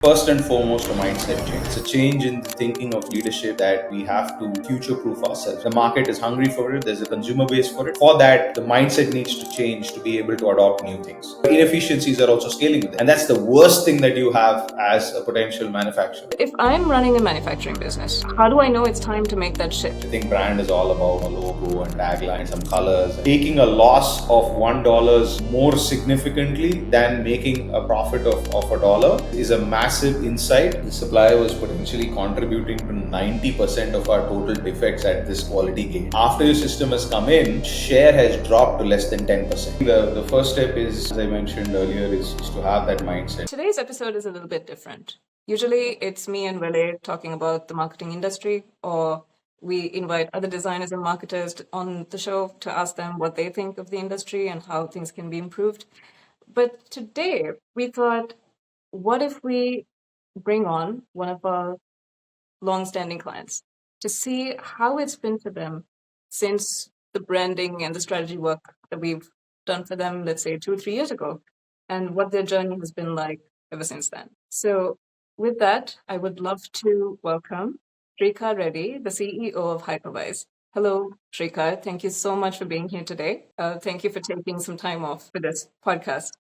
First and foremost, a mindset change. It's a change in the thinking of leadership that we have to future proof ourselves. The market is hungry for it, there's a consumer base for it. For that, the mindset needs to change to be able to adopt new things. Inefficiencies are also scaling with it. And that's the worst thing that you have as a potential manufacturer. If I'm running a manufacturing business, how do I know it's time to make that shift? I think brand is all about a logo and tagline, some colors. Taking a loss of $1 more significantly than making a profit of $1 is a massive insight. The supplier was potentially contributing to 90% of our total defects at this quality gate. After your system has come in, share has dropped to less than 10%. The first step is, as I mentioned earlier, is to have that mindset. Today's episode is a little bit different. Usually it's me and Vele talking about the marketing industry, or we invite other designers and marketers on the show to ask them what they think of the industry and how things can be improved. But today we thought, what if we bring on one of our long-standing clients to see how it's been for them since the branding and the strategy work that we've done for them, let's say 2 or 3 years ago, and what their journey has been like ever since then. So, with that, I would love to welcome Srikar Reddy, the CEO of Hypervise. Hello, Srikar. Thank you so much for being here today. Thank you for taking some time off for this podcast.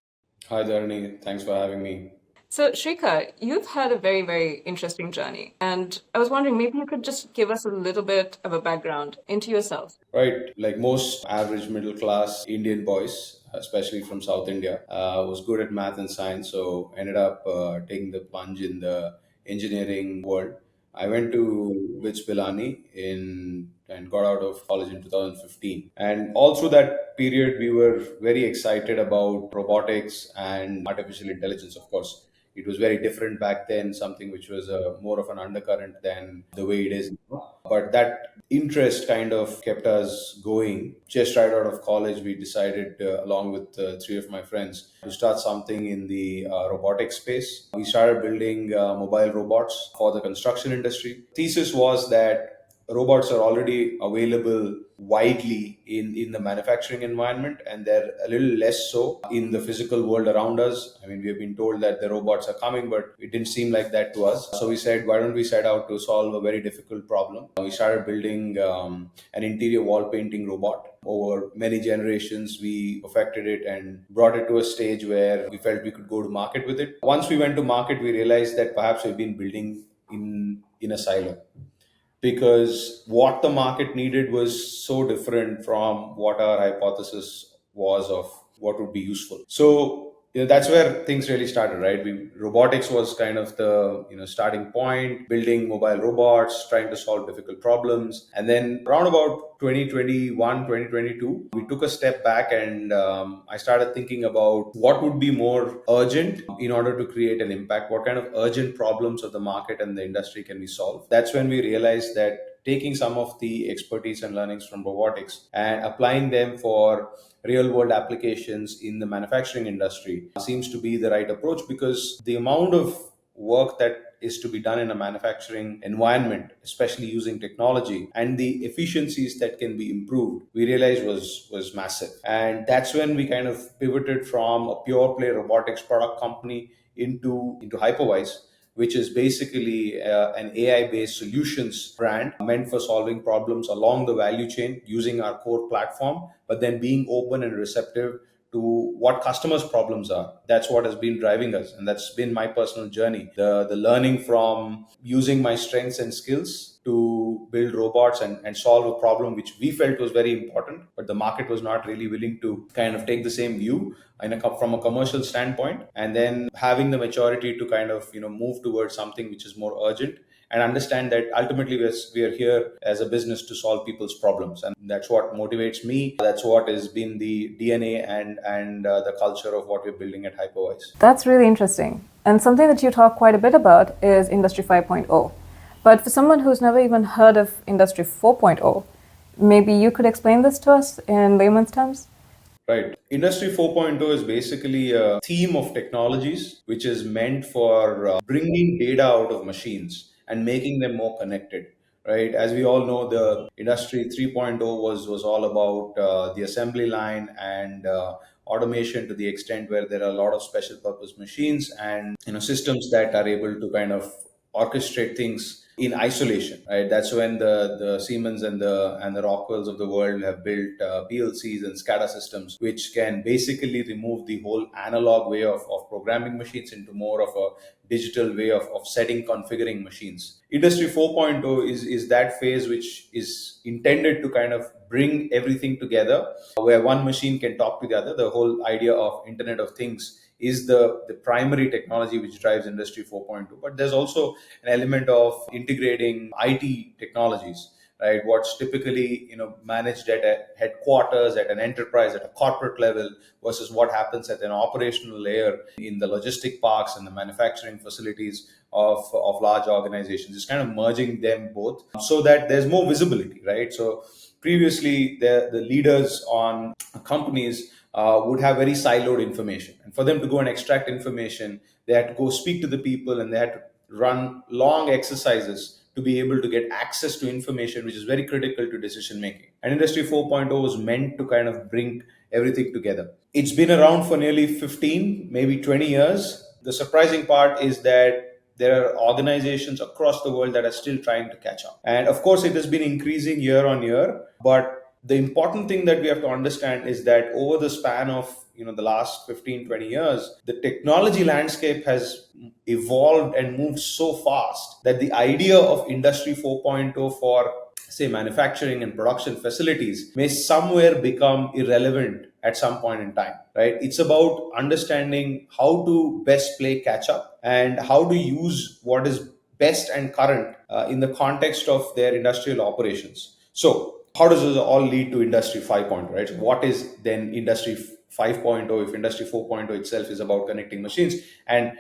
Hi, Dharini. Thanks for having me. So, Shrika, you've had a very, very interesting journey. And I was wondering, maybe you could just give us a little bit of a background into yourself. Right, like most average middle class Indian boys, especially from South India, was good at math and science, so ended up taking the plunge in the engineering world. I went to Vich Pilani in and got out of college in 2015. And all through that period, we were very excited about robotics and artificial intelligence, of course. It was very different back then, something which was more of an undercurrent than the way it is now. But that interest kind of kept us going. Just right out of college, we decided, along with three of my friends, to start something in the robotics space. We started building mobile robots for the construction industry. Thesis was that robots are already available widely in the manufacturing environment, and they're a little less so in the physical world around us. I mean, we have been told that the robots are coming, but it didn't seem like that to us. So we said, why don't we set out to solve a very difficult problem? We started building an interior wall painting robot. Over many generations, we perfected it and brought it to a stage where we felt we could go to market with it. Once we went to market, we realized that perhaps we've been building in a silo, because what the market needed was so different from what our hypothesis was of what would be useful. So that's where things really started, right? Robotics was kind of the starting point, building mobile robots, trying to solve difficult problems, and then around about 2021, 2022, we took a step back and I started thinking about what would be more urgent in order to create an impact. What kind of urgent problems of the market and the industry can we solve? That's when we realized that taking some of the expertise and learnings from robotics and applying them for real world applications in the manufacturing industry seems to be the right approach, because the amount of work that is to be done in a manufacturing environment, especially using technology, and the efficiencies that can be improved, we realized was massive. And that's when we kind of pivoted from a pure play robotics product company into Hypervise, which is basically an AI-based solutions brand meant for solving problems along the value chain using our core platform, but then being open and receptive to what customers' problems are. That's what has been driving us, and that's been my personal journey. The learning from using my strengths and skills to build robots and solve a problem which we felt was very important, but the market was not really willing to kind of take the same view from a commercial standpoint, and then having the maturity to kind of move towards something which is more urgent, and understand that ultimately we are here as a business to solve people's problems, and that's what motivates me. That's what has been the DNA and the culture of what we're building at Hypervise. That's really interesting. And something that you talk quite a bit about is Industry 5.0. But for someone who's never even heard of Industry 4.0, maybe you could explain this to us in layman's terms? Right. Industry 4.0 is basically a theme of technologies which is meant for bringing data out of machines and making them more connected. Right. As we all know, the Industry 3.0 was all about the assembly line and automation to the extent where there are a lot of special purpose machines and systems that are able to kind of orchestrate things in isolation, right? That's when the Siemens and the Rockwells of the world have built PLCs and SCADA systems, which can basically remove the whole analog way of programming machines into more of a digital way of setting, configuring machines. Industry 4.0 is that phase which is intended to kind of bring everything together, where one machine can talk to the other. The whole idea of Internet of Things is the primary technology which drives Industry 4.2. But there's also an element of integrating IT technologies, right? What's typically managed at a headquarters, at an enterprise, at a corporate level, versus what happens at an operational layer in the logistic parks and the manufacturing facilities of large organizations. It's kind of merging them both so that there's more visibility, right? So previously, the leaders on companies would have very siloed information. And for them to go and extract information, they had to go speak to the people and they had to run long exercises to be able to get access to information, which is very critical to decision making. And Industry 4.0 was meant to kind of bring everything together. It's been around for nearly 15, maybe 20 years. The surprising part is that there are organizations across the world that are still trying to catch up. And of course, it has been increasing year on year. But the important thing that we have to understand is that over the span of the last 15, 20 years, the technology landscape has evolved and moved so fast that the idea of Industry 4.0 for, say, manufacturing and production facilities may somewhere become irrelevant at some point in time, right? It's about understanding how to best play catch up and how to use what is best and current in the context of their industrial operations. So how does this all lead to Industry 5.0, right? So what is then Industry 5.0 if Industry 4.0 itself is about connecting machines and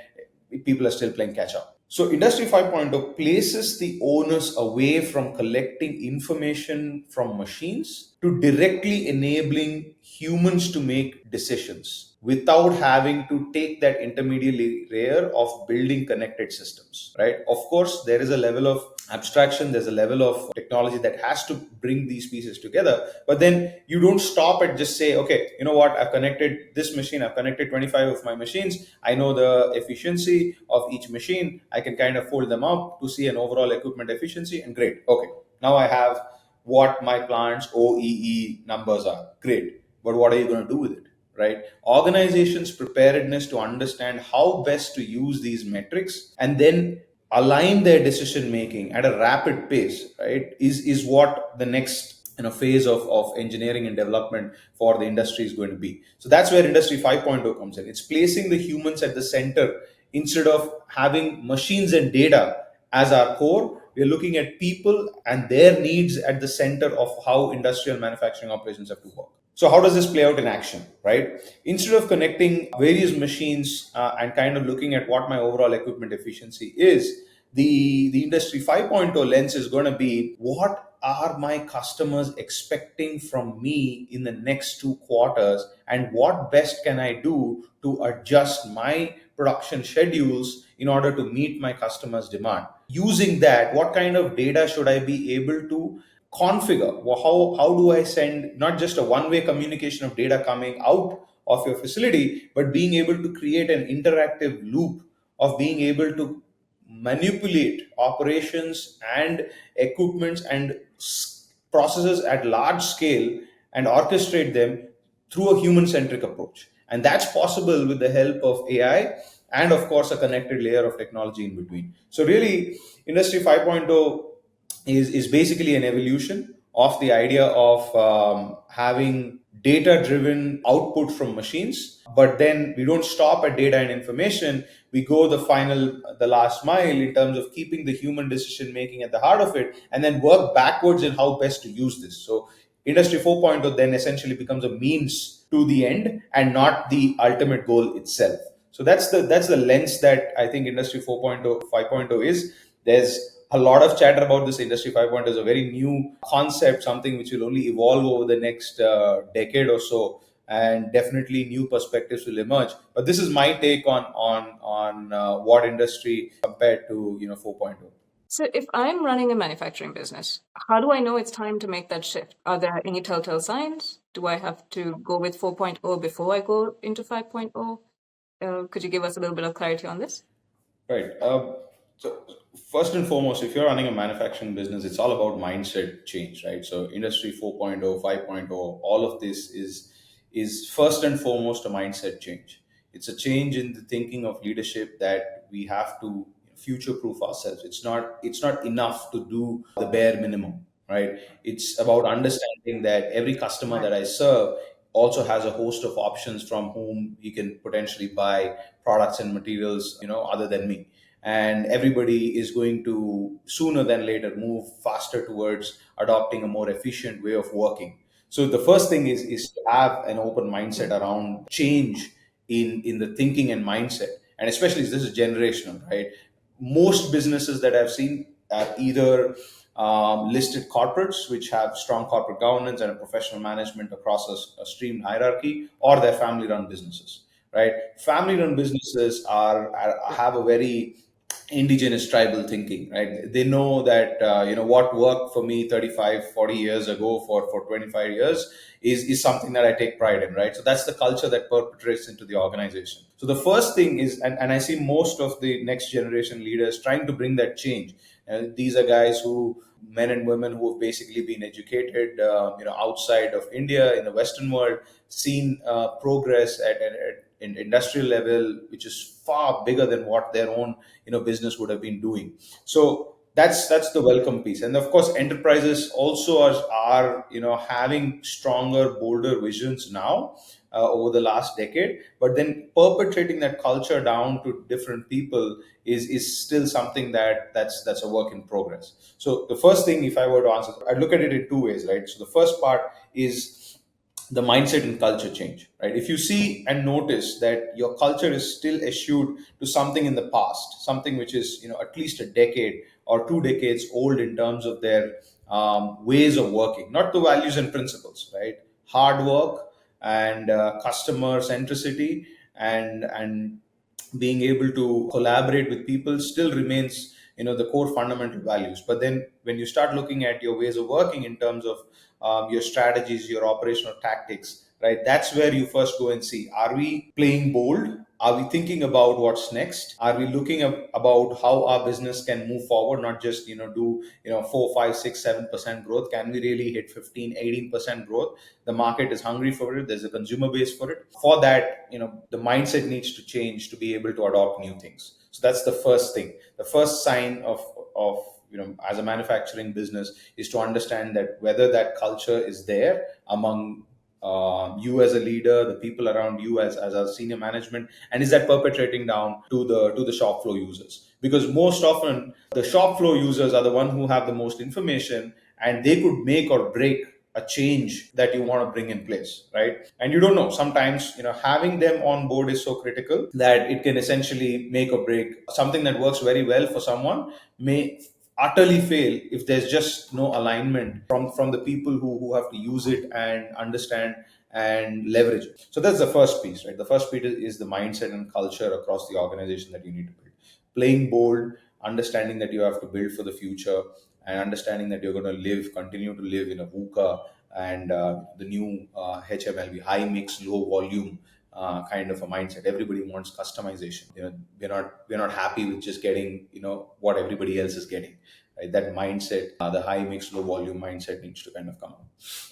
people are still playing catch up? So Industry 5.0 places the onus away from collecting information from machines to directly enabling humans to make decisions without having to take that intermediary layer of building connected systems, right? Of course, there is a level of abstraction, there's a level of technology that has to bring these pieces together. But then you don't stop at just say, okay, you know what, I've connected this machine, I've connected 25 of my machines, I know the efficiency of each machine, I can kind of fold them up to see an overall equipment efficiency, and great. Okay, now I have what my plant's OEE numbers are. Great. But what are you going to do with it? Right? Organizations' preparedness to understand how best to use these metrics and then align their decision making at a rapid pace, right, is what the next phase of engineering and development for the industry is going to be. So that's where Industry 5.0 comes in. It's placing the humans at the center instead of having machines and data as our core. We're looking at people and their needs at the center of how industrial manufacturing operations have to work. So how does this play out in action, right? Instead of connecting various machines and kind of looking at what my overall equipment efficiency is, the Industry 5.0 lens is going to be, what are my customers expecting from me in the next 2 quarters, and what best can I do to adjust my production schedules in order to meet my customers' demand? Using that, what kind of data should I be able to configure? Well, how do I send not just a one-way communication of data coming out of your facility, but being able to create an interactive loop of being able to manipulate operations and equipments and processes at large scale and orchestrate them through a human-centric approach. And that's possible with the help of AI and, of course, a connected layer of technology in between. So really, Industry 5.0 is basically an evolution of the idea of having data driven output from machines. But then we don't stop at data and information. We go the last mile in terms of keeping the human decision making at the heart of it, and then work backwards in how best to use this. So Industry 4.0 then essentially becomes a means to the end and not the ultimate goal itself. So that's the lens that I think Industry 4.0, 5.0 is. There's a lot of chatter about this. Industry 5.0 is a very new concept, something which will only evolve over the next decade or so, and definitely new perspectives will emerge. But this is my take on what industry compared to 4.0. So if I'm running a manufacturing business, how do I know it's time to make that shift? Are there any telltale signs? Do I have to go with 4.0 before I go into 5.0? Could you give us a little bit of clarity on this? Right. So first and foremost, if you're running a manufacturing business, it's all about mindset change, right? So industry 4.0, 5.0, all of this is first and foremost a mindset change. It's a change in the thinking of leadership that we have to future proof ourselves. It's not enough to do the bare minimum, right? It's about understanding that every customer Right. that I serve also has a host of options from whom he can potentially buy products and materials, other than me. And everybody is going to sooner than later move faster towards adopting a more efficient way of working. So the first thing is to have an open mindset around change in the thinking and mindset. And especially this is generational, right? Most businesses that I've seen are either listed corporates, which have strong corporate governance and a professional management across a streamed hierarchy, or they're family run businesses, right? Family run businesses have a very indigenous tribal thinking, right? They know that what worked for me 35, 40 years ago for 25 years is something that I take pride in, right? So that's the culture that perpetrates into the organization. So the first thing is, and I see most of the next generation leaders trying to bring that change. And these are guys who men and women who have basically been educated outside of India in the Western world, seen progress at an industrial level, which is far bigger than what their own business would have been doing. So that's the welcome piece. And of course enterprises also are having stronger, bolder visions now over the last decade, but then perpetrating that culture down to different people is still something that's a work in progress. So the first thing, if I were to answer, I look at it in two ways, right? So the first part is the mindset and culture change, right? If you see and notice that your culture is still eschewed to something in the past, something which is at least a decade or 2 decades old in terms of their ways of working, not the values and principles, right? Hard work and customer centricity and being able to collaborate with people still remains the core fundamental values. But then when you start looking at your ways of working in terms of your strategies, your operational tactics, right? That's where you first go and see, are we playing bold? Are we thinking about what's next? Are we looking about how our business can move forward, not just do 4, 5, 6, 7% growth? Can we really hit 15, 18% growth? The market is hungry for it. There's a consumer base for it. For that, the mindset needs to change to be able to adopt new things. So that's the first thing. The first sign of as a manufacturing business is to understand that whether that culture is there among you as a leader, the people around you as a senior management, and is that perpetrating down to the shop floor users? Because most often the shop floor users are the one who have the most information, and they could make or break a change that you want to bring in place, right? And you don't know, sometimes having them on board is so critical that it can essentially make or break. Something that works very well for someone may utterly fail if there's just no alignment from the people who have to use it and understand and leverage it. So that's the first piece, right? The first piece is the mindset and culture across the organization that you need to build. Playing bold, understanding that you have to build for the future, and understanding that you're going to continue to live in a VUCA and the new HMLV, high mix, low volume kind of a mindset. Everybody wants customization. We're not happy with just getting what everybody else is getting. Right? That mindset, the high mix, low volume mindset needs to kind of come out.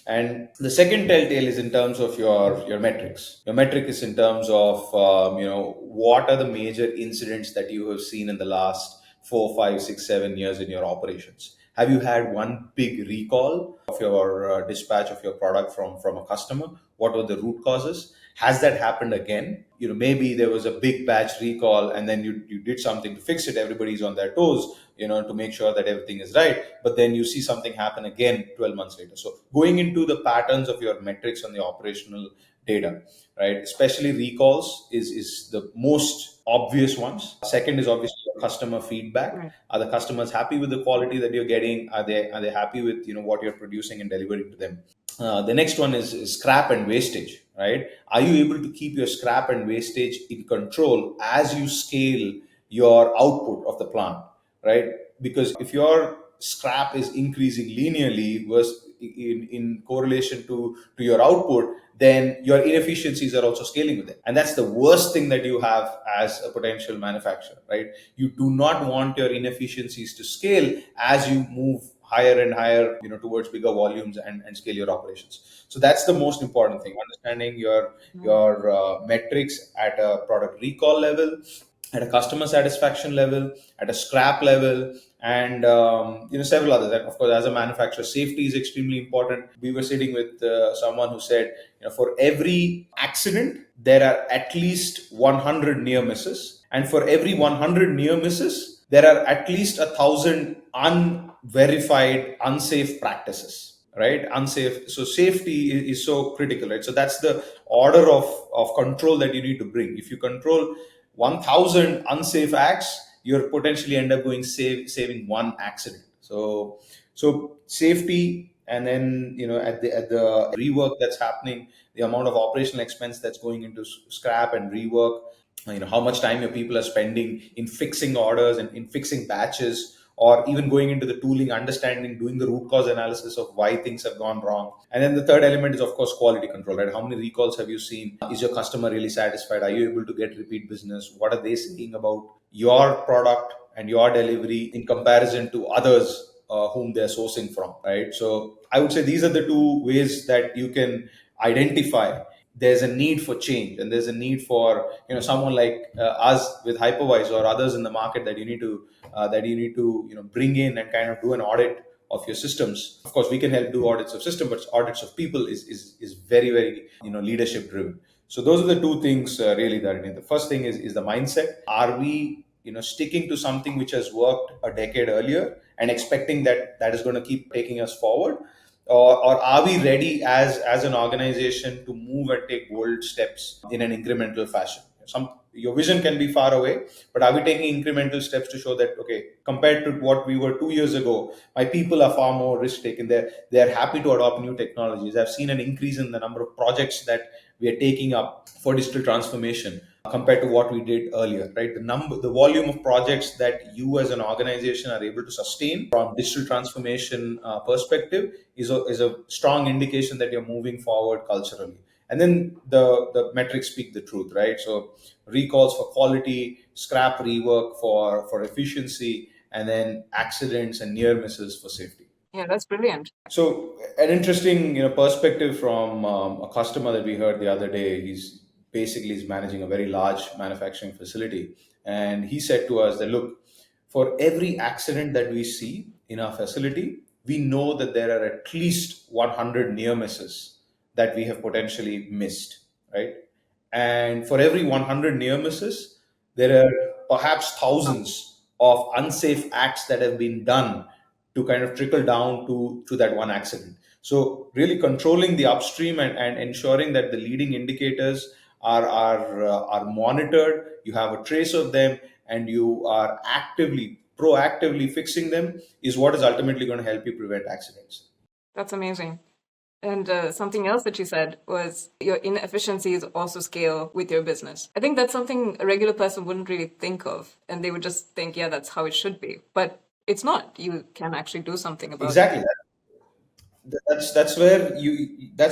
And the second telltale is in terms of your metrics. Your metric is in terms of what are the major incidents that you have seen in the last 4, 5, 6, 7 years in your operations. Have you had one big recall of your dispatch of your product from a customer? What were the root causes? Has that happened again? Maybe there was a big batch recall and then you did something to fix it. Everybody's on their toes, to make sure that everything is right. But then you see something happen again 12 months later. So going into the patterns of your metrics on the operational data, right? Especially recalls is the most obvious ones. Second is obviously customer feedback. Right. Are the customers happy with the quality that you're getting? Are they happy with what you're producing and delivering to them? The next one is scrap and wastage, right? Are you able to keep your scrap and wastage in control as you scale your output of the plant? right? Because if your scrap is increasing linearly versus in correlation to your output, then your inefficiencies are also scaling with it. And that's the worst thing that you have as a potential manufacturer, right? You do not want your inefficiencies to scale as you move higher and higher, towards bigger volumes and scale your operations. So that's the most important thing: understanding your metrics at a product recall level, at a customer satisfaction level, at a scrap level, and several others. And of course, as a manufacturer, safety is extremely important. We were sitting with someone who said, for every accident, there are at least 100 near misses, and for every 100 near misses, there are at least 1,000 unverified, unsafe practices. Right, unsafe. So safety is so critical, right? So that's the order of control that you need to bring. If you control 1,000 unsafe acts, you're potentially end up saving one accident. So safety, and then at the rework that's happening, the amount of operational expense that's going into scrap and rework, how much time your people are spending in fixing orders and in fixing batches, or even going into the tooling, understanding, doing the root cause analysis of why things have gone wrong. And then the third element is, of course, quality control, right? How many recalls have you seen? Is your customer really satisfied? Are you able to get repeat business? What are they saying about your product and your delivery in comparison to others whom they're sourcing from, right? So I would say these are the two ways that you can identify there's a need for change, and there's a need for someone like us with Hypervise or others in the market that you need to bring in and kind of do an audit of your systems. Of course, we can help do audits of system, but audits of people is very, very leadership driven. So those are the two things really, Dharini. The first thing is the mindset. Are we sticking to something which has worked a decade earlier and expecting that is going to keep taking us forward, or are we ready as an organization to move and take bold steps in an incremental fashion? Your vision can be far away, but are we taking incremental steps to show that, okay, compared to what we were 2 years ago, my people are far more risk taking. They're happy to adopt new technologies. I've seen an increase in the number of projects that we are taking up for digital transformation compared to what we did earlier, right? The volume of projects that you as an organization are able to sustain from digital transformation perspective is a strong indication that you're moving forward culturally. And then the metrics speak the truth, right? So recalls for quality, scrap rework for efficiency, and then accidents and near misses for safety. Yeah, that's brilliant. So an interesting perspective from a customer that we heard the other day. He's managing a very large manufacturing facility, and he said to us that, look, for every accident that we see in our facility, we know that there are at least 100 near misses that we have potentially missed, right? And for every 100 near misses, there are perhaps thousands of unsafe acts that have been done to kind of trickle down to that one accident. So really controlling the upstream and ensuring that the leading indicators are monitored. You have a trace of them, and you are proactively fixing them is what is ultimately going to help you prevent accidents. That's amazing. And something else that you said was your inefficiencies also scale with your business. I think that's something a regular person wouldn't really think of, and they would just think, yeah, that's how it should be. But it's not. You can actually do something about it. Exactly. That's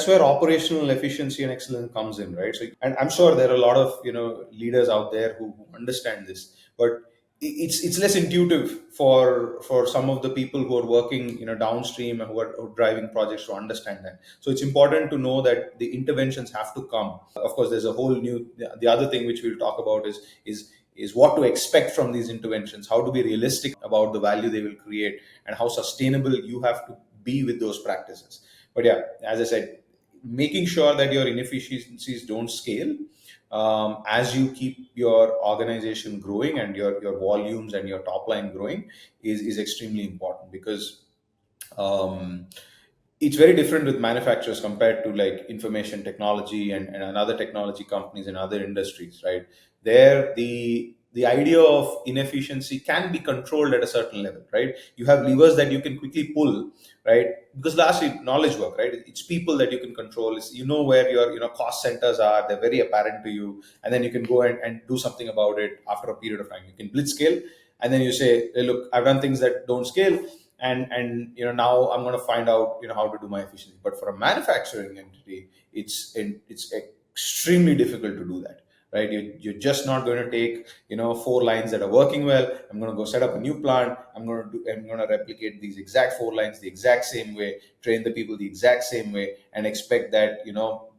where operational efficiency and excellence comes in, right? So, and I'm sure there are a lot of leaders out there who understand this, but it's less intuitive for some of the people who are working downstream and who are driving projects to understand that. So it's important to know that the interventions have to come. Of course, there's a whole new, the other thing which we'll talk about is what to expect from these interventions, how to be realistic about the value they will create, and how sustainable you have to be with those practices. But yeah, as I said, making sure that your inefficiencies don't scale as you keep your organization growing and your volumes and your top line growing is extremely important, because it's very different with manufacturers compared to like information technology and other technology companies and other industries, right? There, the idea of inefficiency can be controlled at a certain level, right? You have levers that you can quickly pull, right? Because lastly, knowledge work, right? It's people that you can control. It's, where your cost centers are. They're very apparent to you, and then you can go and do something about it after a period of time. You can blitzscale, and then you say, hey, look, I've done things that don't scale, and now I'm going to find out how to do my efficiency. But for a manufacturing entity, it's extremely difficult to do that, right? You're just not going to take 4 lines that are working well. I'm going to go set up a new plant. I'm going to replicate these exact 4 lines the exact same way, train the people the exact same way, and expect that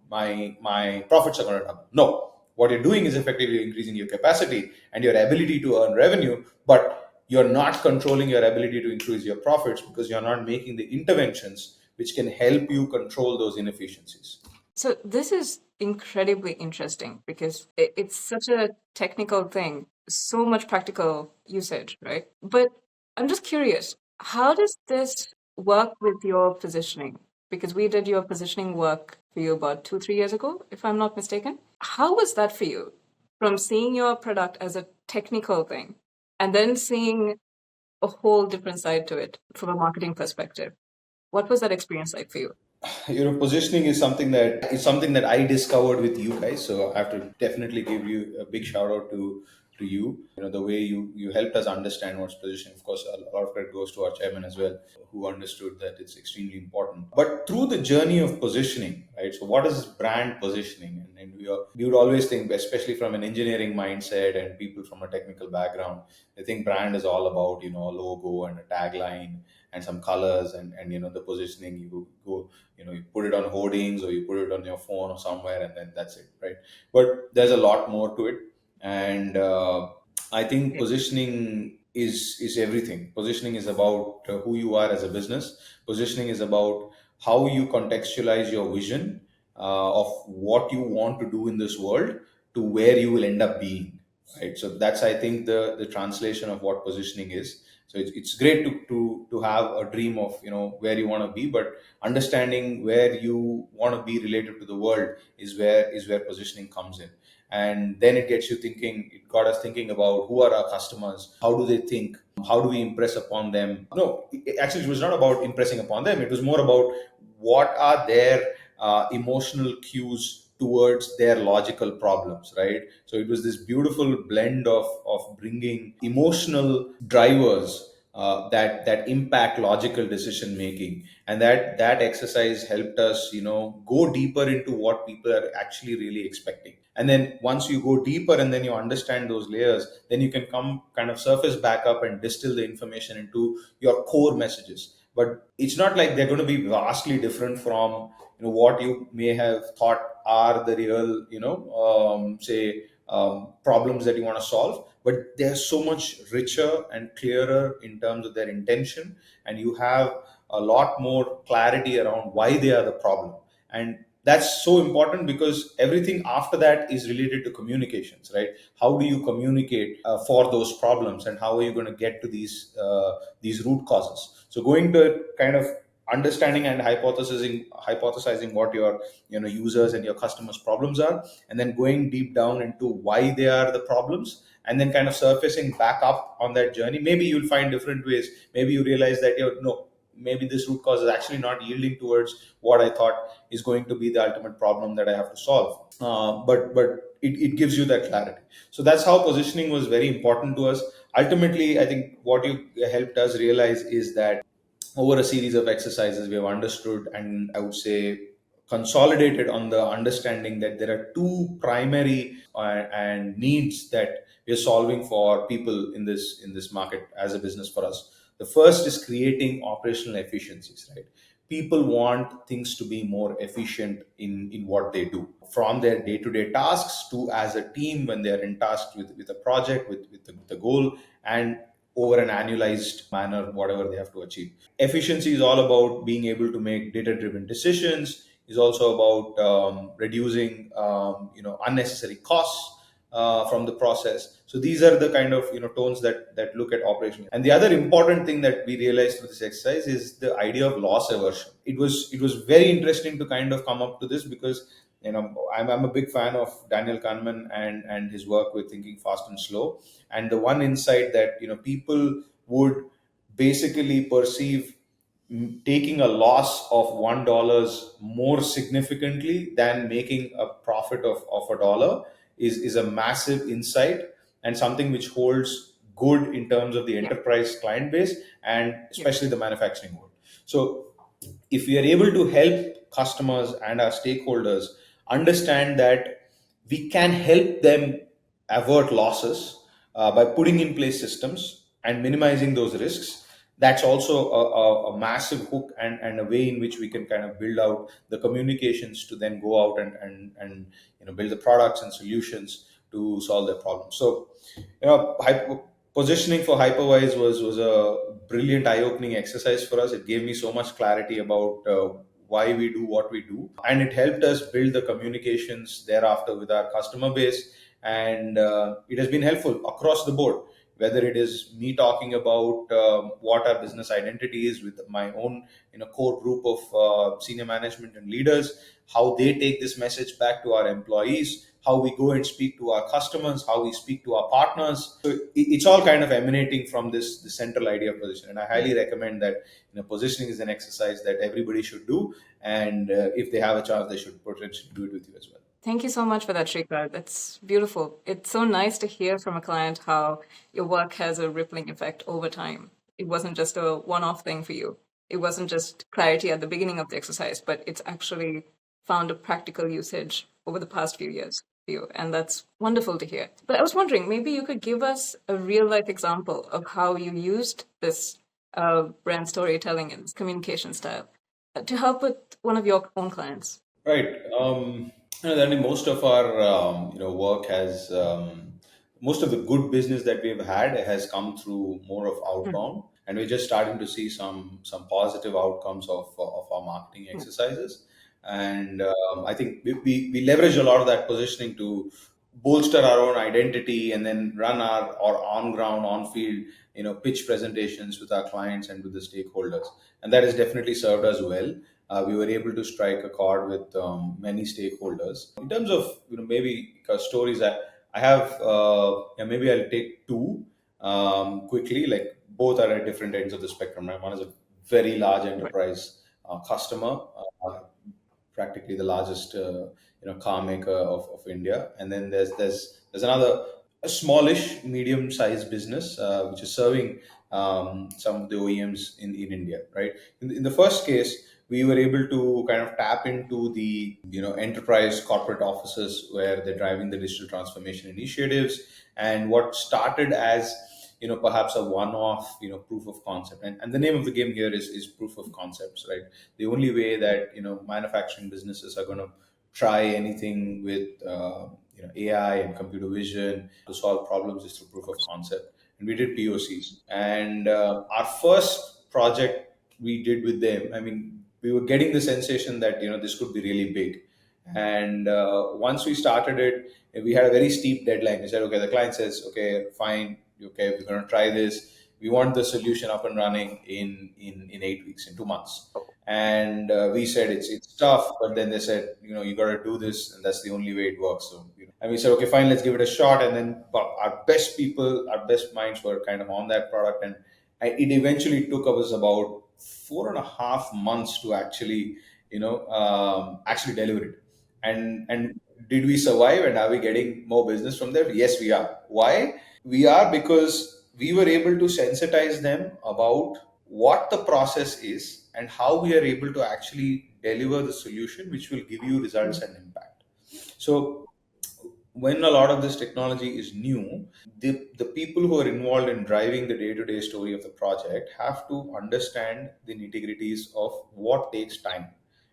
my profits are going to double. No, what you're doing is effectively increasing your capacity and your ability to earn revenue, but you're not controlling your ability to increase your profits because you're not making the interventions which can help you control those inefficiencies. So this is incredibly interesting because it's such a technical thing, so much practical usage, right? But I'm just curious, how does this work with your positioning? Because we did your positioning work for you about 2, 3 years ago, if I'm not mistaken. How was that for you? From seeing your product as a technical thing and then seeing a whole different side to it from a marketing perspective. What was that experience like for you? Positioning is something that I discovered with you guys. So I have to definitely give you a big shout out to you. The way you helped us understand what's positioning. Of course, a lot of credit goes to our chairman as well, who understood that it's extremely important. But through the journey of positioning, right? So what is brand positioning? And we would always think, especially from an engineering mindset and people from a technical background, they think brand is all about a logo and a tagline and some colors and the positioning. You go, you put it on hoardings or you put it on your phone or somewhere, and then that's it, right? But there's a lot more to it, and I think Yeah. positioning is everything. Positioning is about who you are as a business. Positioning is about how you contextualize your vision of what you want to do in this world to where you will end up being, right? So that's, I think, the translation of what positioning is. So it's great to have a dream of where you want to be, but understanding where you want to be related to the world is where positioning comes in. And then it got us thinking about who are our customers, how do they think, how do we impress upon them. No, actually, it was not about impressing upon them. It was more about what are their emotional cues towards their logical problems, right? So it was this beautiful blend of bringing emotional drivers that impact logical decision making, and that exercise helped us go deeper into what people are actually really expecting. And then once you go deeper and then you understand those layers, then you can come kind of surface back up and distill the information into your core messages. But it's not like they're going to be vastly different from what you may have thought are the real say problems that you want to solve, but they're so much richer and clearer in terms of their intention, and you have a lot more clarity around why they are the problem. And that's so important because everything after that is related to communications, right? How do you communicate for those problems, and how are you going to get to these root causes? So going to kind of understanding and hypothesizing what your users and your customers problems are, and then going deep down into why they are the problems, and then kind of surfacing back up on that journey. Maybe you'll find different ways. Maybe you realize that no, maybe this root cause is actually not yielding towards what I thought is going to be the ultimate problem that I have to solve. But it gives you that clarity. So that's how positioning was very important to us. Ultimately, I think what you helped us realize is that over a series of exercises, we have understood, and I would say consolidated on the understanding that there are two primary and needs that we are solving for people in this market as a business for us. The first is creating operational efficiencies, right? People want things to be more efficient in what they do, from their day-to-day tasks to as a team when they're in tasked with a project, with the goal, and over an annualized manner, whatever they have to achieve. Efficiency is all about being able to make data-driven decisions. Is also about reducing unnecessary costs from the process. So these are the kind of tones that look at operation. And the other important thing that we realized through this exercise is the idea of loss aversion. It was very interesting to kind of come up to this because I'm a big fan of Daniel Kahneman and his work with thinking fast and slow. And the one insight that people would basically perceive taking a loss of $1 more significantly than making a profit of $1 is a massive insight, and something which holds good in terms of the Yeah. enterprise client base and Yeah. especially the manufacturing world. So if we are able to help customers and our stakeholders understand that we can help them avert losses by putting in place systems and minimizing those risks, that's also a massive hook and a way in which we can kind of build out the communications to then go out and build the products and solutions to solve their problems. So positioning for Hypervise was a brilliant eye-opening exercise for us. It gave me so much clarity about why we do what we do, and it helped us build the communications thereafter with our customer base. And it has been helpful across the board. Whether it is me talking about what our business identity is with my own core group of senior management and leaders, how they take this message back to our employees, how we go and speak to our customers, how we speak to our partners. So it's all kind of emanating from this central idea of position. And I highly recommend that positioning is an exercise that everybody should do. And if they have a chance, they should potentially do it with you as well. Thank you so much for that, Srikar. That's beautiful. It's so nice to hear from a client how your work has a rippling effect over time. It wasn't just a one off thing for you. It wasn't just clarity at the beginning of the exercise, but it's actually found a practical usage over the past few years for you. And that's wonderful to hear. But I was wondering, maybe you could give us a real life example of how you used this brand storytelling and this communication style to help with one of your own clients. Right. I mean, most of our work has most of the good business that we've had has come through more of Mm. outbound, and we're just starting to see some positive outcomes of our marketing Mm. exercises. And I think we leverage a lot of that positioning to bolster our own identity and then run our on ground on field pitch presentations with our clients and with the stakeholders, and that has definitely served us well. We were able to strike a chord with many stakeholders. In terms of maybe stories, I have maybe I'll take two quickly. Like both are at different ends of the spectrum. Right? One is a very large Right. enterprise customer, practically the largest car maker of India, and then there's another a smallish medium sized business which is serving some of the OEMs in India. Right. In the first case, we were able to kind of tap into the enterprise corporate offices where they're driving the digital transformation initiatives, and what started as perhaps a one-off proof of concept, and the name of the game here is proof of concepts, right? The only way that manufacturing businesses are going to try anything with AI and computer vision to solve problems is through proof of concept. And we did POCs, and our first project we did with them, I mean, we were getting the sensation that this could be really big. And once we started it, we had a very steep deadline. We said, okay, the client says, okay, fine, okay, we're going to try this. We want the solution up and running in 8 weeks, in 2 months. And we said it's tough, but then they said, you got to do this, and that's the only way it works. So, and we said, okay, fine, let's give it a shot. And then our best people, our best minds were kind of on that product, and it eventually took us about 4.5 months to actually, actually deliver it. And did we survive? And are we getting more business from there? Yes, we are. Why? We are because we were able to sensitize them about what the process is and how we are able to actually deliver the solution which will give you results Mm. and impact. So when a lot of this technology is new, the people who are involved in driving the day-to-day story of the project have to understand the nitty-gritties of what takes time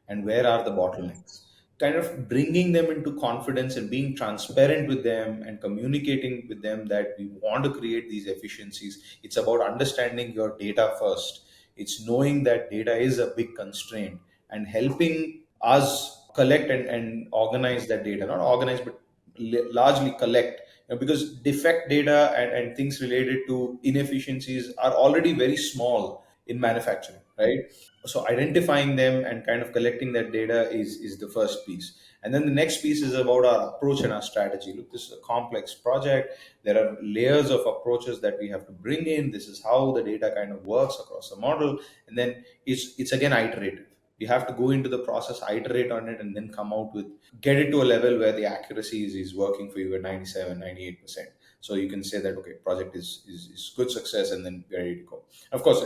and where are the bottlenecks. Kind of bringing them into confidence and being transparent with them and communicating with them that we want to create these efficiencies. It's about understanding your data first. It's knowing that data is a big constraint and helping us collect and organize that data. Not organize, but largely collect. Because defect data and things related to inefficiencies are already very small in manufacturing, right? So identifying them and kind of collecting that data is the first piece, and then the next piece is about our approach and our strategy. Look, this is a complex project. There are layers of approaches that we have to bring in. This is how the data kind of works across the model, and then it's again iterative. You have to go into the process, iterate on it, and then come out with, get it to a level where the accuracy is working for you at 97, 98%. So you can say that, okay, project is good success, and then we're ready to go. Of course,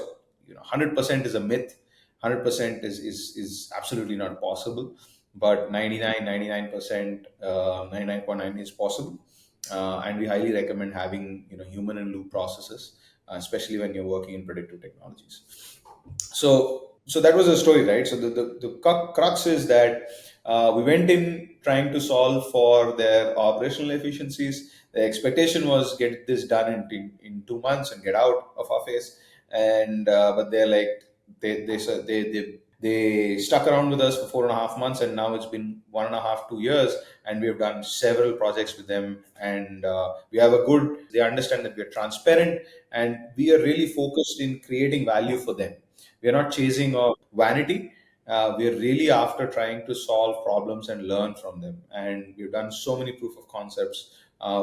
100% is a myth. 100% is absolutely not possible, but 99% 99.9 is possible. And we highly recommend having human in loop processes, especially when you're working in predictive technologies. So that was the story, right? So the crux is that we went in trying to solve for their operational efficiencies. The expectation was get this done in 2 months and get out of our face. And but they're like, they stuck around with us for 4.5 months, and now it's been 1.5 2 years, and we have done several projects with them. And we have a good. They understand that we are transparent, and we are really focused in creating value for them. We are not chasing of vanity. We are really after trying to solve problems and learn from them. And we've done so many proof of concepts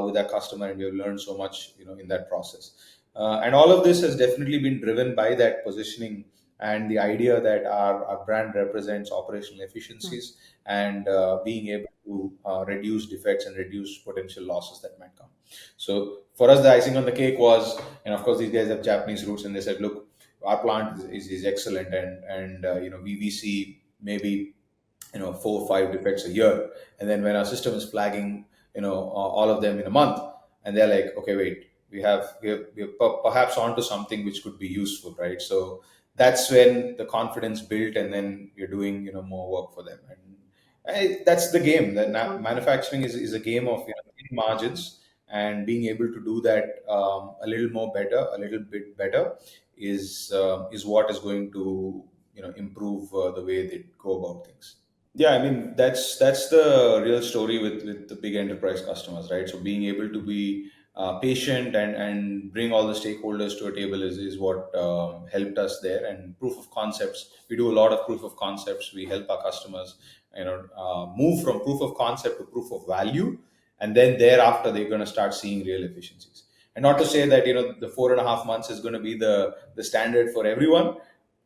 with our customer, and we've learned so much, in that process. And all of this has definitely been driven by that positioning and the idea that our brand represents operational efficiencies and being able to reduce defects and reduce potential losses that might come. So for us, the icing on the cake was, and of course, these guys have Japanese roots, and they said, look, our plant is excellent, and we see maybe 4 or 5 defects a year, and then when our system is flagging all of them in a month, and they're like, okay, wait, we're perhaps onto something which could be useful, right? So that's when the confidence built, and then you're doing more work for them. And that's the game. That manufacturing is a game of margins, and being able to do that a little bit better is what is going to improve the way they go about things. Yeah, I mean, that's the real story with the big enterprise customers, right? So being able to be patient and bring all the stakeholders to a table is what helped us there. And proof of concepts, we do a lot of proof of concepts. We help our customers, move from proof of concept to proof of value, and then thereafter they're going to start seeing real efficiencies. And not to say that the 4.5 months is going to be the standard for everyone.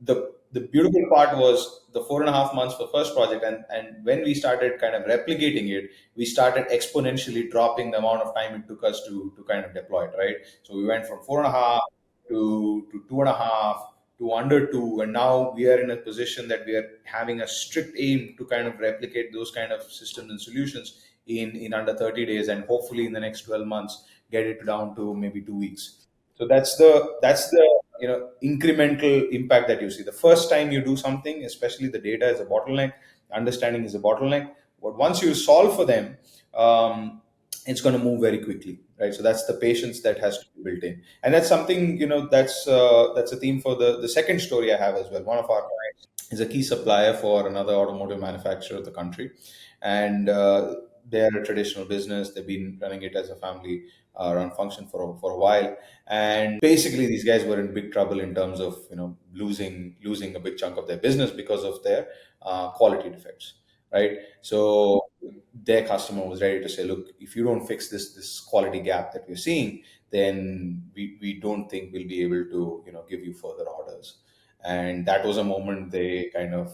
The beautiful part was the 4.5 months for first project, and when we started kind of replicating it, we started exponentially dropping the amount of time it took us to kind of deploy it, right? So we went from 4.5 to 2.5 to under 2, and now we are in a position that we are having a strict aim to kind of replicate those kind of systems and solutions in under 30 days, and hopefully in the next 12 months get it down to maybe 2 weeks. So that's the incremental impact that you see. The first time you do something, especially the data is a bottleneck, understanding is a bottleneck. But once you solve for them, it's going to move very quickly, right? So that's the patience that has to be built in, and that's something that's a theme for the second story I have as well. One of our clients is a key supplier for another automotive manufacturer of the country, and they're a traditional business. They've been running it as a family run function for a while, and basically these guys were in big trouble in terms of losing a big chunk of their business because of their quality defects, right? So their customer was ready to say, look, if you don't fix this quality gap that we're seeing, then we don't think we'll be able to give you further orders. And that was a moment they kind of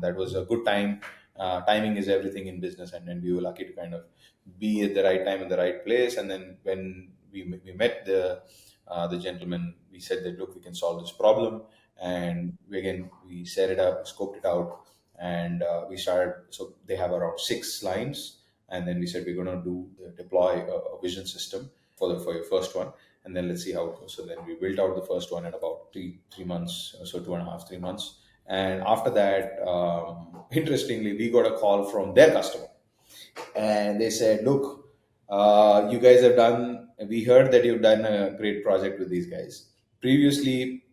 that was a good time. Timing is everything in business, and we were lucky to kind of be at the right time in the right place. And then when we met the gentleman, we said that, look, we can solve this problem, and we set it up, scoped it out, and we started. So they have around 6 lines, and then we said we're going to deploy a vision system for your first one, and then let's see how it goes. So then we built out the first one in about three months, so 2.5 3 months. And after that, interestingly, we got a call from their customer, and they said, look, you guys have done, we heard that you've done a great project with these guys. Previously,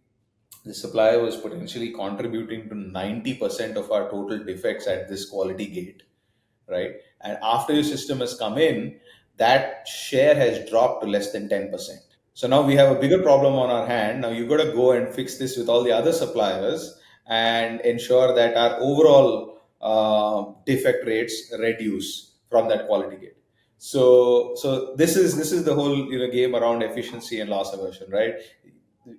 the supplier was potentially contributing to 90% of our total defects at this quality gate, right? And after your system has come in, that share has dropped to less than 10%. So now we have a bigger problem on our hand. Now you got to go and fix this with all the other suppliers and ensure that our overall defect rates reduce from that quality gate. So this is the whole game around efficiency and loss aversion, right?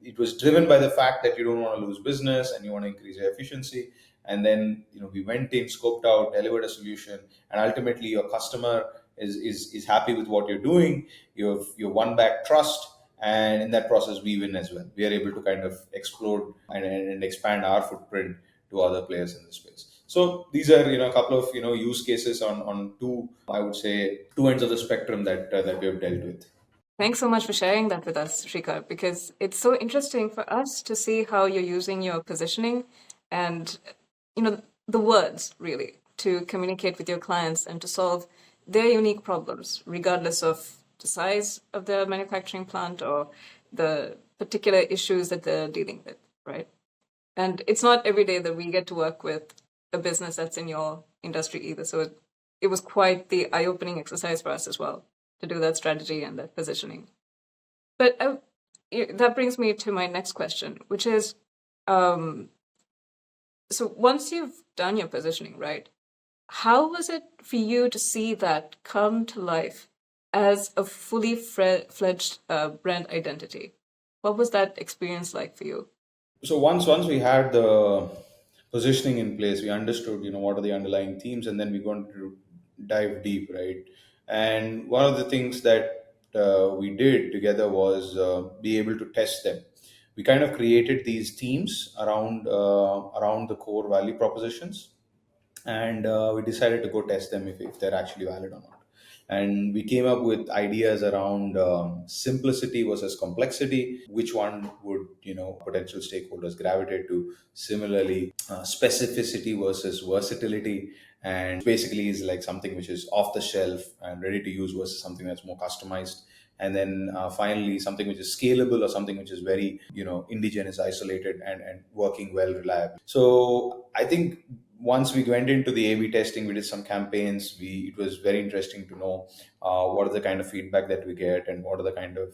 It was driven by the fact that you don't want to lose business and you want to increase your efficiency. And then we went in, scoped out, delivered a solution, and ultimately your customer is happy with what you're doing. You've won back trust, and in that process we win as well. We are able to kind of explode and expand our footprint to other players in the space. So these are a couple of use cases on two, I would say, two ends of the spectrum that we have dealt with. Thanks so much for sharing that with us, Srikar, because it's so interesting for us to see how you're using your positioning and, the words really to communicate with your clients and to solve their unique problems, regardless of the size of the manufacturing plant or the particular issues that they're dealing with, right? And it's not every day that we get to work with a business that's in your industry either. So it was quite the eye-opening exercise for us as well to do that strategy and that positioning. But that brings me to my next question, which is, so once you've done your positioning, right, how was it for you to see that come to life as a fully fledged brand identity? What was that experience like for you? So once we had the positioning in place, we understood what are the underlying themes, and then we going to dive deep, right? And one of the things that we did together was be able to test them. We kind of created these themes around the core value propositions, and we decided to go test them if they're actually valid or not. And we came up with ideas around simplicity versus complexity. Which one would potential stakeholders gravitate to? Similarly, specificity versus versatility, and basically is like something which is off the shelf and ready to use versus something that's more customized. And then finally, something which is scalable or something which is very indigenous, isolated, and working well, reliable. So I think once we went into the A/B testing, we did some campaigns. It was very interesting to know what are the kind of feedback that we get, and what are the kind of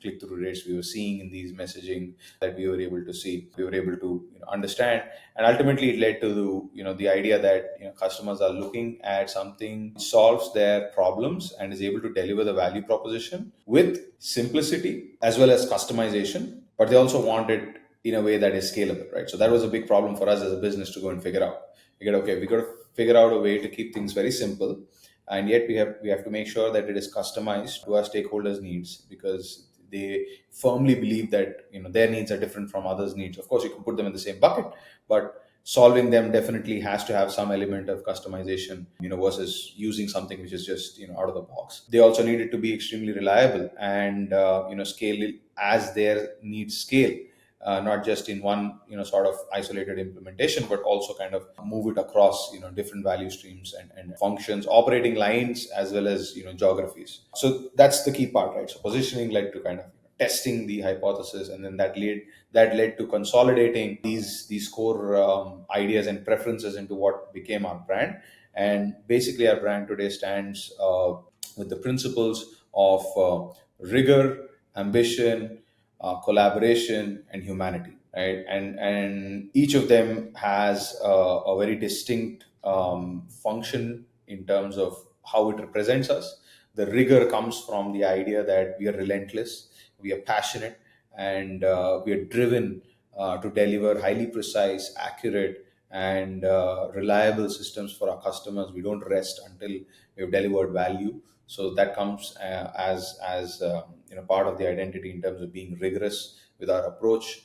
click through rates we were seeing in these messaging that we were able to see. We were able to understand, and ultimately it led to the idea that customers are looking at something which solves their problems and is able to deliver the value proposition with simplicity as well as customization, but they also want it in a way that is scalable, right? So that was a big problem for us as a business to go and figure out. We got to figure out a way to keep things very simple, and yet we have to make sure that it is customized to our stakeholders' needs, because they firmly believe that their needs are different from others' needs. Of course, you can put them in the same bucket, but solving them definitely has to have some element of customization, versus using something which is just out of the box. They also need it to be extremely reliable and scale it as their needs scale, not just in one sort of isolated implementation, but also kind of move it across different value streams and functions, operating lines, as well as geographies. So that's the key part, right? So positioning led to kind of testing the hypothesis, and then that led to consolidating these core ideas and preferences into what became our brand. And basically our brand today stands with the principles of rigor, ambition, collaboration, and humanity, right? And each of them has a very distinct function in terms of how it represents us. The rigor comes from the idea that we are relentless, we are passionate, and we are driven to deliver highly precise, accurate, and reliable systems for our customers. We don't rest until we've delivered value. So that comes as part of the identity in terms of being rigorous with our approach,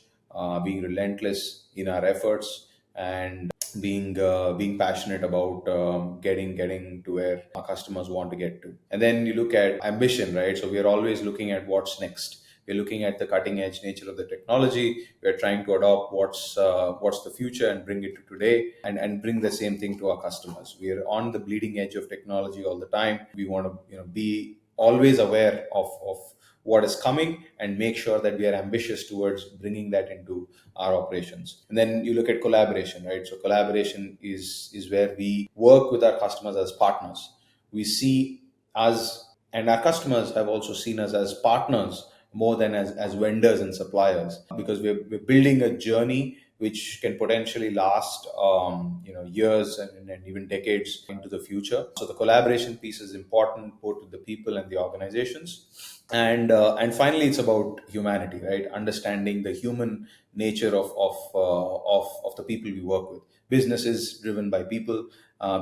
being relentless in our efforts, and being passionate about getting to where our customers want to get to. And then you look at ambition, right? So we are always looking at what's next. We're looking at the cutting edge nature of the technology. We're trying to adopt what's the future and bring it to today, and bring the same thing to our customers. We are on the bleeding edge of technology all the time. We want to be always aware of what is coming, and make sure that we are ambitious towards bringing that into our operations. And then you look at collaboration, right? So collaboration is where we work with our customers as partners. We see us, and our customers have also seen us as partners more than as vendors and suppliers, because we're building a journey which can potentially last years and even decades into the future. So the collaboration piece is important both with the people and the organizations. And finally, it's about humanity, right? Understanding the human nature of the people we work with. Business is driven by people.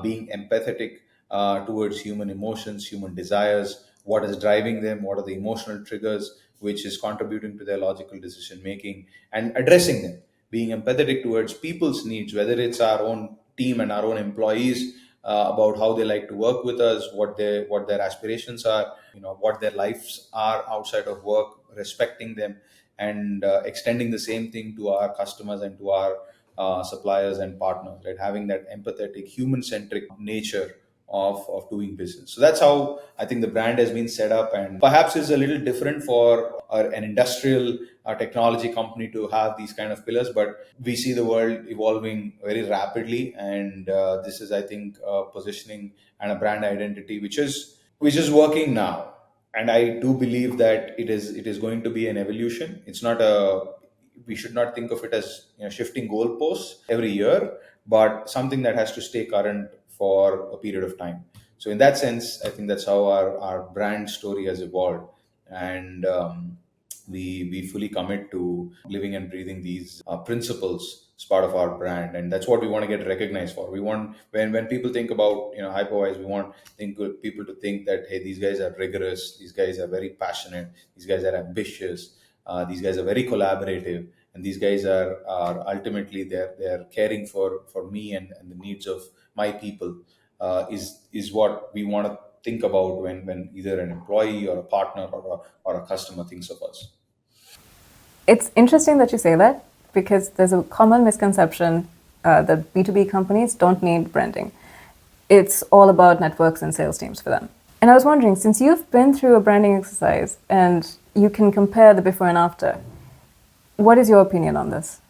Being empathetic, towards human emotions, human desires, what is driving them, what are the emotional triggers which is contributing to their logical decision making, and addressing them, being empathetic towards people's needs, whether it's our own team and our own employees, about how they like to work with us, what their aspirations are, what their lives are outside of work, respecting them, and extending the same thing to our customers and to our suppliers and partners, right? Having that empathetic, human centric nature of doing business. So that's how I think the brand has been set up, and perhaps is a little different for an industrial technology company to have these kind of pillars. But we see the world evolving very rapidly, and this is, I think, positioning and a brand identity which is working now. And I do believe that it is going to be an evolution. It's not a We should not think of it as shifting goalposts every year, but something that has to stay current for a period of time. So in that sense, I think that's how our brand story has evolved. And we fully commit to living and breathing these principles as part of our brand, and that's what we want to get recognized for. We want, when people think about Hypervise, we want people to think that, hey, these guys are rigorous, these guys are very passionate, these guys are ambitious, these guys are very collaborative, and these guys are ultimately they're caring for me and the needs of my people. Is what we want to think about when either an employee or a partner or a customer thinks of us. It's interesting that you say that because there's a common misconception that B2B companies don't need branding. It's all about networks and sales teams for them. And I was wondering, since you've been through a branding exercise and you can compare the before and after, what is your opinion on this?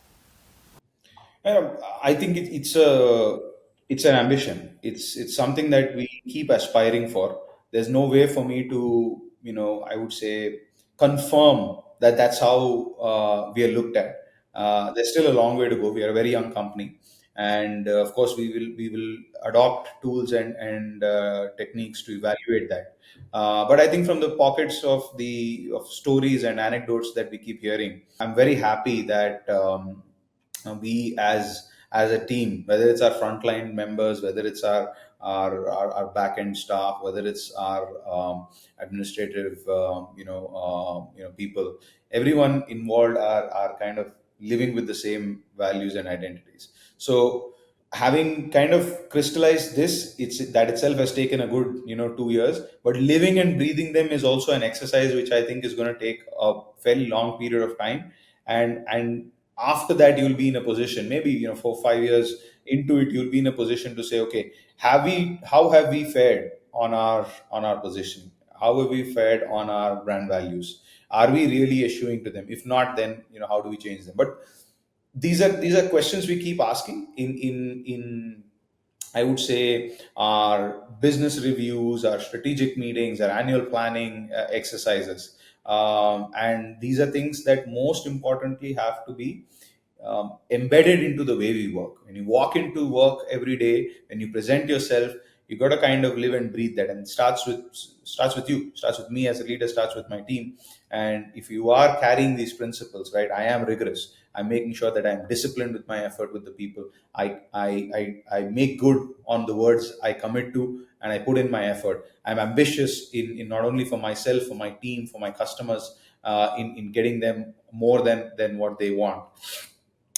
I think it's an ambition. It's something that we keep aspiring for. There's no way for me to, I would say, confirm that that's how we are looked at. There's still a long way to go. We are a very young company, and of course, we will adopt tools and techniques to evaluate that. But I think from the pockets of stories and anecdotes that we keep hearing, I'm very happy that. We as a team, whether it's our frontline members, whether it's our back end staff, whether it's our administrative people, everyone involved are kind of living with the same values and identities. So having kind of crystallized this, it's that itself has taken a good 2 years, but living and breathing them is also an exercise which I think is going to take a fairly long period of time. And after that, you'll be in a position, maybe 4 5 years into it, you'll be in a position to say, okay, how have we fared on our position, how have we fared on our brand values, are we really eschewing to them? If not, then how do we change them? But these are questions we keep asking in I would say our business reviews, our strategic meetings, our annual planning exercises. And these are things that most importantly have to be embedded into the way we work. When you walk into work every day, when you present yourself, you got to kind of live and breathe that. And it starts with you, starts with me as a leader, starts with my team. And if you are carrying these principles, right, I am rigorous. I'm making sure that I'm disciplined with my effort with the people. I make good on the words I commit to, and I put in my effort. I'm ambitious in not only for myself, for my team, for my customers, in getting them more than what they want.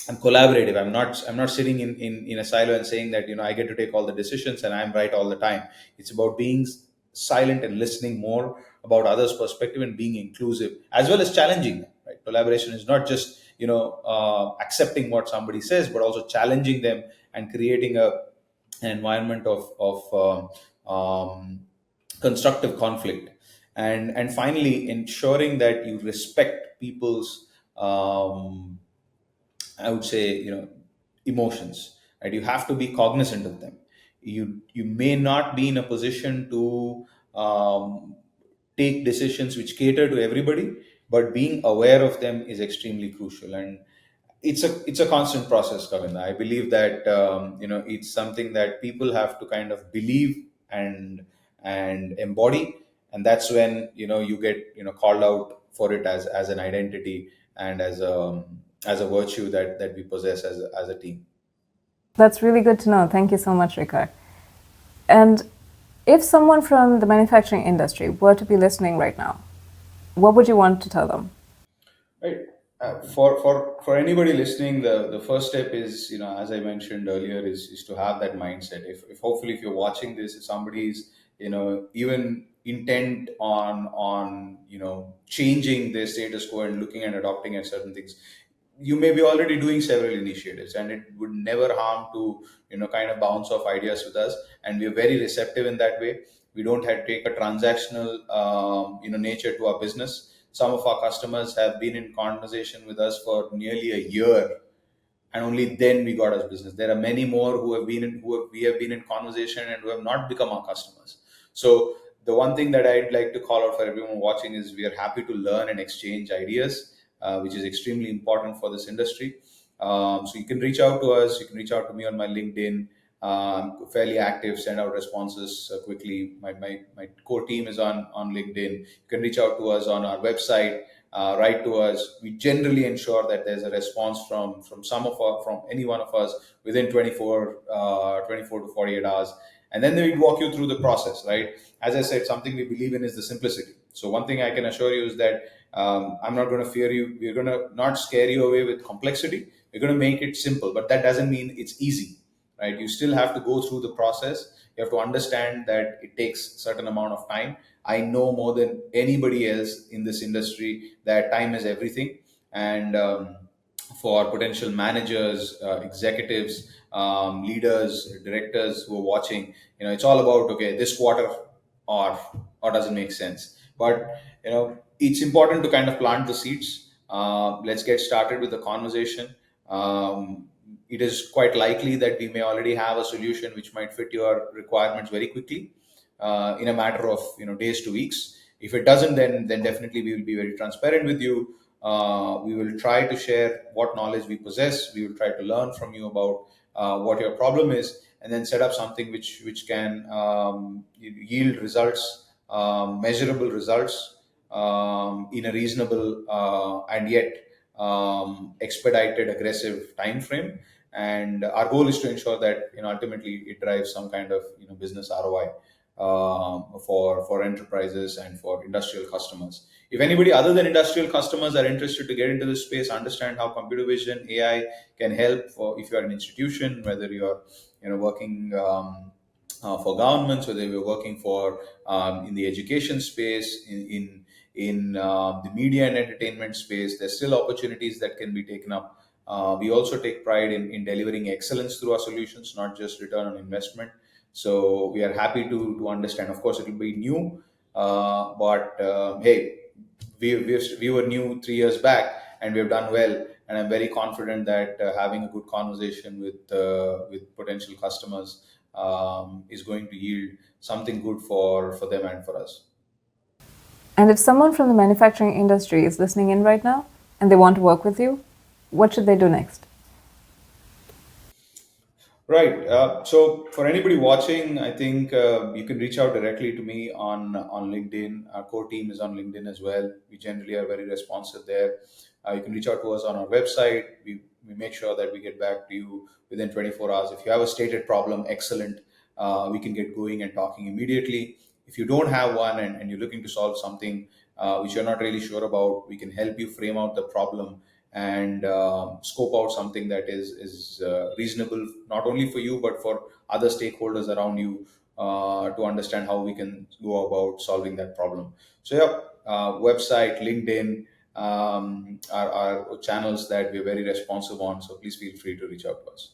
I'm collaborative. I'm not sitting in a silo and saying that I get to take all the decisions and I'm right all the time. It's about being silent and listening more about others' perspective and being inclusive as well as challenging them. Right? Collaboration is not just accepting what somebody says, but also challenging them and creating an environment of constructive conflict. And finally, ensuring that you respect people's I would say, emotions, right? You have to be cognizant of them. You may not be in a position to take decisions which cater to everybody, but being aware of them is extremely crucial. And it's a constant process, Kavinda. I believe that it's something that people have to kind of believe and embody, and that's when you get called out for it as an identity and as a virtue that we possess as a team. That's really good to know. Thank you so much, Srikar. And If someone from the manufacturing industry were to be listening right now, what would you want to tell them? Right. For anybody listening, the first step is, as I mentioned earlier, is to have that mindset. If hopefully if you're watching this, if somebody's, even intent on changing their status quo and looking and adopting at certain things, you may be already doing several initiatives, and it would never harm to kind of bounce off ideas with us, and we're very receptive in that way. We don't have take a transactional nature to our business. Some of our customers have been in conversation with us for nearly a year, and only then we got us business. There are many more who have been in, we have been in conversation and who have not become our customers. So the one thing that I'd like to call out for everyone watching is we are happy to learn and exchange ideas, which is extremely important for this industry. So you can reach out to us. You can reach out to me on my LinkedIn. Fairly active, send out responses quickly. My core team is on LinkedIn. You can reach out to us on our website. Write to us. We generally ensure that there's a response from any one of us within 24 to 48 hours, and then we walk you through the process. Right, as I said, something we believe in is the simplicity. So one thing I can assure you is that I'm not going to fear you. We're going to not scare you away with complexity. We're going to make it simple, but that doesn't mean it's easy. Right, you still have to go through the process. You have to understand that it takes certain amount of time. I know more than anybody else in this industry that time is everything. And for potential managers, executives, leaders, directors who are watching, it's all about, okay, this quarter or doesn't make sense. But it's important to kind of plant the seeds. Let's get started with the conversation. It is quite likely that we may already have a solution which might fit your requirements very quickly, in a matter of days to weeks. If it doesn't, then definitely we will be very transparent with you. We will try to share what knowledge we possess. We will try to learn from you about what your problem is, and then set up something which can yield results, measurable results, in a reasonable and yet expedited, aggressive time frame. And our goal is to ensure that ultimately it drives some kind of business ROI for enterprises and for industrial customers. If anybody other than industrial customers are interested to get into this space, understand how computer vision, AI can help. For if you are an institution, whether you're working for governments, whether you're working for in the education space, in the media and entertainment space, there's still opportunities that can be taken up. We also take pride in delivering excellence through our solutions, not just return on investment. So we are happy to understand. Of course, it will be new, but hey, we were new 3 years back, and we have done well. And I'm very confident that having a good conversation with potential customers is going to yield something good for them and for us. And if someone from the manufacturing industry is listening in right now and they want to work with you, what should they do next? Right. So for anybody watching, I think you can reach out directly to me on LinkedIn. Our core team is on LinkedIn as well. We generally are very responsive there. You can reach out to us on our website. We make sure that we get back to you within 24 hours. If you have a stated problem, excellent. We can get going and talking immediately. If you don't have one, and you're looking to solve something which you're not really sure about, we can help you frame out the problem and scope out something that is reasonable, not only for you but for other stakeholders around you, to understand how we can go about solving that problem. So yeah, website, LinkedIn, are channels that we're very responsive on. So please feel free to reach out to us.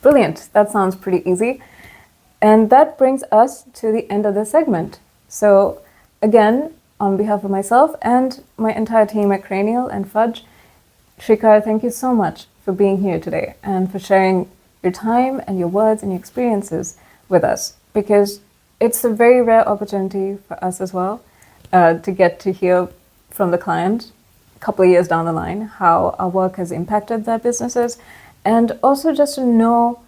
Brilliant. That sounds pretty easy. And that brings us to the end of the segment. So again, on behalf of myself and my entire team at Cranial and Fudge, Srikar, thank you so much for being here today and for sharing your time and your words and your experiences with us, because it's a very rare opportunity for us as well to get to hear from the client a couple of years down the line how our work has impacted their businesses, and also just to know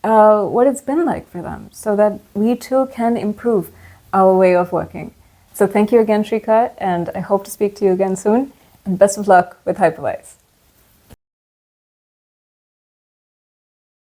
what it's been like for them so that we too can improve our way of working. So thank you again, Srikar, and I hope to speak to you again soon, and best of luck with Hypervise.